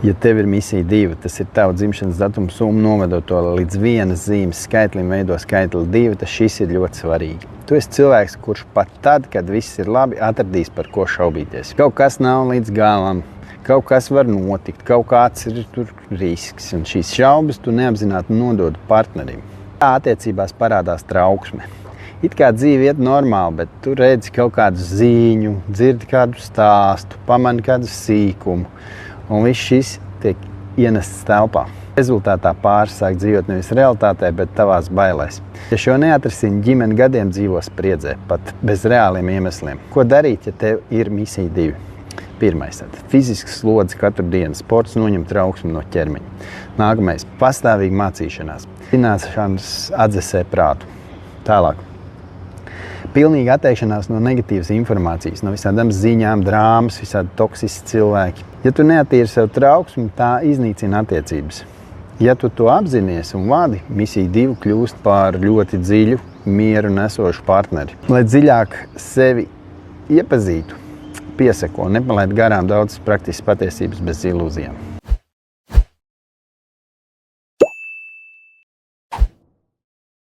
Ja tev ir misija 2, tas ir tava dzimšanas datuma summa, novedot to līdz vienas zīmes skaitlim, veido skaitli 2, tas šis ir ļoti svarīgi. Tu esi cilvēks, kurš pat tad, kad viss ir labi, atradīs, par ko šaubīties. Kaut kas nav līdz galam, kaut kas var notikt, kaut kāds ir tur risks, un šīs šaubas tu neapzināti nodod partnerim. Tā attiecībās parādās trauksme. It kā dzīve iet normāli, bet tu redzi kaut kādu ziņu, dzirdi kādu stāstu, pamani kādu sīkumu. Un viss šis tiek ienests telpā. Rezultātā pāris sāk dzīvot nevis realitātē, bet tavās bailēs. Ja šo neatrisini, ģimene gadiem dzīvo spriedzē, pat bez reāliem iemesliem. Ko darīt, ja tev ir misija 2? Pirmais, fizisks slodzi katru dienu, sports noņem trauksmi no ķermeņa. Nākamais, pastāvīga mācīšanās, zināšanas atdzesē prātu. Tālāk. Pilnīga atteikšanās no negatīvas informācijas, no visādām ziņām, drāmas, visādi toksiski cilvēki. Ja tu neattīri sev trauksmi, tā iznīcina attiecības. Ja tu to apzinies un vadi, misija 2 kļūst par ļoti dziļu, mieru nesošu partneri. Lai dziļāk sevi iepazītu, pieseko, nepalaid garām daudz praktiskas patiesības bez ilūzijām.